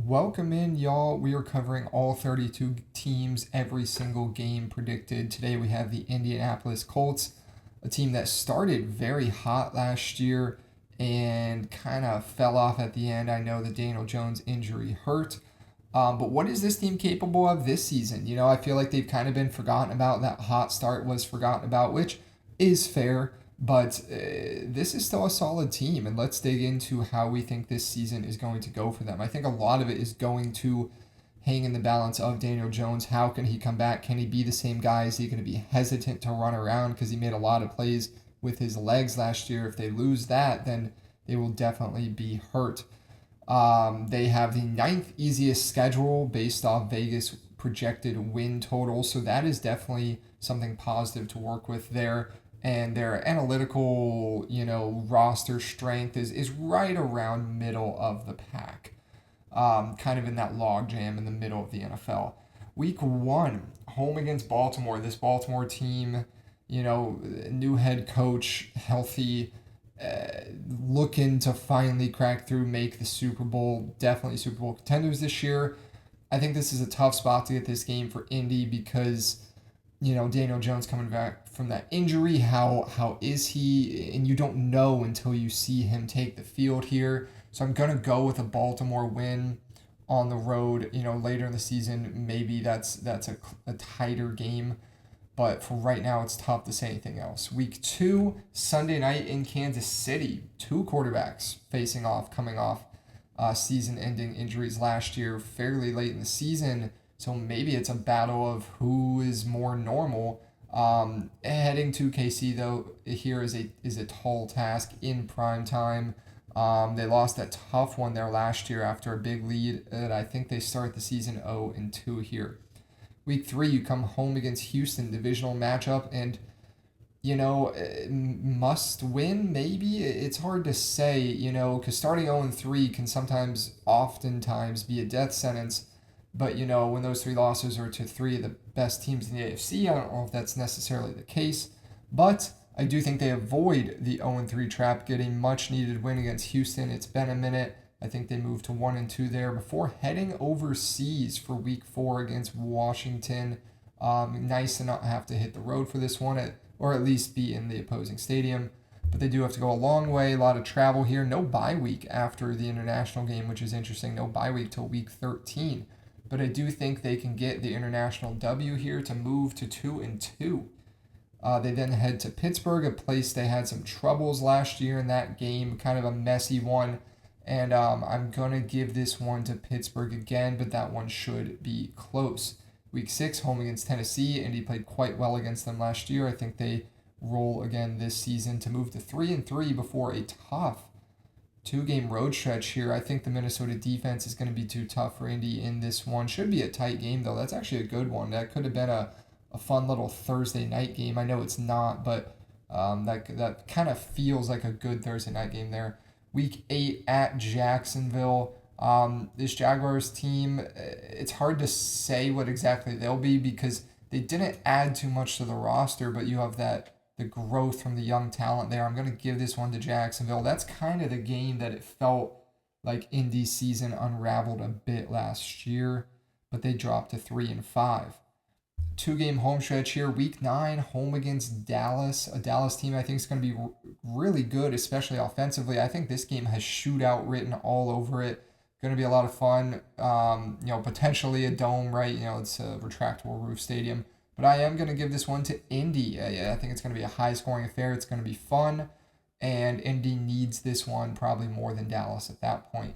Welcome in, y'all. We are covering all 32 teams, every single game predicted. Today we have the Indianapolis Colts, a team that started very hot last year and kind of fell off at the end. I know the Daniel Jones injury hurt. But what is this team capable of this season? I feel like they've kind of been forgotten about. That hot start was forgotten about, which is fair. But this is still a solid team, and let's dig into how we think this season is going to go for them. I think a lot of it is going to hang in the balance of Daniel Jones. How can he come back? Can he be the same guy? Is he going to be hesitant to run around because he made a lot of plays with his legs last year? If they lose that, then they will definitely be hurt. They have the ninth easiest schedule based off Vegas projected win total, so that is definitely something positive to work with there. And their analytical, roster strength is right around middle of the pack, kind of in that log jam in the middle of the NFL. Week one, home against Baltimore. This Baltimore team, new head coach, healthy, looking to finally crack through, make the Super Bowl. Definitely Super Bowl contenders this year. I think this is a tough spot to get this game for Indy because Daniel Jones coming back from that injury. How is he? And you don't know until you see him take the field here. So I'm gonna go with a Baltimore win on the road. Later in the season, maybe that's a tighter game. But for right now, it's tough to say anything else. Week two, Sunday night in Kansas City. Two quarterbacks facing off, coming off season-ending injuries last year, fairly late in the season. So maybe it's a battle of who is more normal. Heading to KC though here is a tall task in prime time. They lost that tough one there last year after a big lead. And I think they start the season 0-2 here. Week three, you come home against Houston, divisional matchup, and must win maybe. It's hard to say, because starting 0-3 can oftentimes be a death sentence. But when those three losses are to three of the best teams in the AFC, I don't know if that's necessarily the case. But I do think they avoid the 0-3 trap, getting much needed win against Houston. It's been a minute. I think they moved to 1-2 there before heading overseas for week four against Washington. Nice to not have to hit the road for this one, or at least be in the opposing stadium. But they do have to go a long way, a lot of travel here. No bye week after the international game, which is interesting. No bye week till week 13. But I do think they can get the international W here to move to 2-2. They then head to Pittsburgh, a place they had some troubles last year in that game, kind of a messy one. And I'm going to give this one to Pittsburgh again, but that one should be close. Week six, home against Tennessee. Indy played quite well against them last year. I think they roll again this season to move to 3-3 before a tough two-game road stretch here. I think the Minnesota defense is going to be too tough for Indy in this one. Should be a tight game, though. That's actually a good one. That could have been a fun little Thursday night game. I know it's not, but that kind of feels like a good Thursday night game there. Week 8 at Jacksonville. This Jaguars team, it's hard to say what exactly they'll be because they didn't add too much to the roster, but you have the growth from the young talent there. I'm going to give this one to Jacksonville. That's kind of the game that it felt like Indy's season unraveled a bit last year, but they dropped to 3-5. Two-game home stretch here. Week 9, home against Dallas. A Dallas team I think is going to be really good, especially offensively. I think this game has shootout written all over it. Going to be a lot of fun. Potentially a dome, right? It's a retractable roof stadium. But I am going to give this one to Indy. I think it's going to be a high-scoring affair. It's going to be fun. And Indy needs this one probably more than Dallas at that point.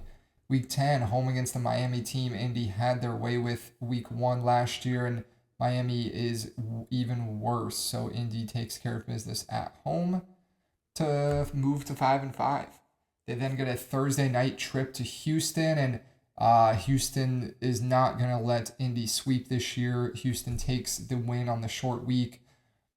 Week 10, home against the Miami team. Indy had their way with week 1 last year, and Miami is even worse. So Indy takes care of business at home to move to 5-5. They then get a Thursday night trip to Houston, and Houston is not going to let Indy sweep this year. Houston takes the win on the short week.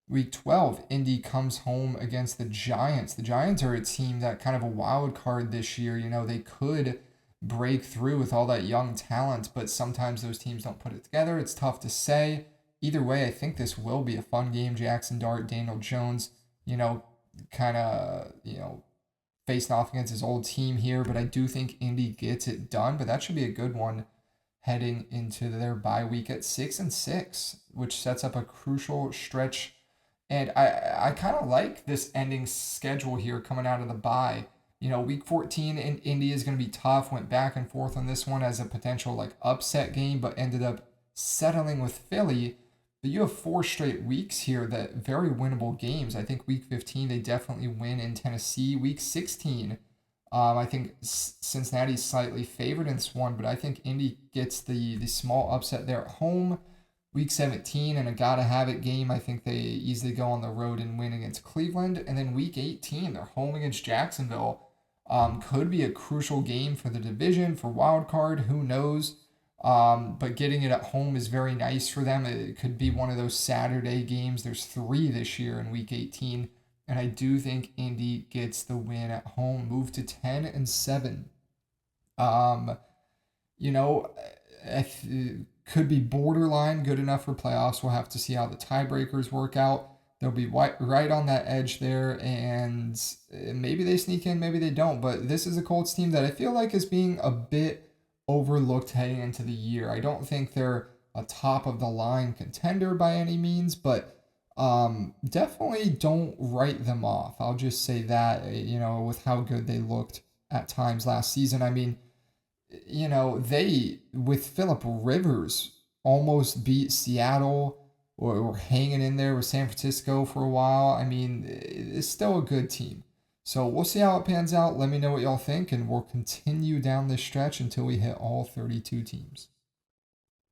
Week 12, Indy comes home against the Giants. The Giants are a team that kind of a wild card this year. They could break through with all that young talent, but sometimes those teams don't put it together. It's tough to say. Either way, I think this will be a fun game. Jackson Dart, Daniel Jones, kind of, facing off against his old team here, but I do think Indy gets it done. But that should be a good one heading into their bye week at 6-6, which sets up a crucial stretch. And I kind of like this ending schedule here coming out of the bye. Week 14 in Indy is going to be tough. Went back and forth on this one as a potential like upset game, but ended up settling with Philly. But you have 4 straight weeks here that very winnable games. I think week 15 they definitely win in Tennessee. Week 16, I think Cincinnati's slightly favored in this one, but I think Indy gets the small upset there at home. Week 17 and a gotta have it game. I think they easily go on the road and win against Cleveland. And then week 18, they're home against Jacksonville. Could be a crucial game for the division, for wild card. Who knows? But getting it at home is very nice for them. It could be one of those Saturday games. There's 3 this year in week 18. And I do think Indy gets the win at home, move to 10-7. Um, you know, if, could be borderline good enough for playoffs. We'll have to see how the tiebreakers work out. They'll be right on that edge there, and maybe they sneak in, maybe they don't. But this is a Colts team that I feel like is being a bit overlooked heading into the year. I don't think they're a top of the line contender by any means, but definitely don't write them off. I'll just say that, with how good they looked at times last season. I mean, they, with Philip Rivers, almost beat Seattle or were hanging in there with San Francisco for a while. I mean, it's still a good team. So we'll see how it pans out. Let me know what y'all think, and we'll continue down this stretch until we hit all 32 teams.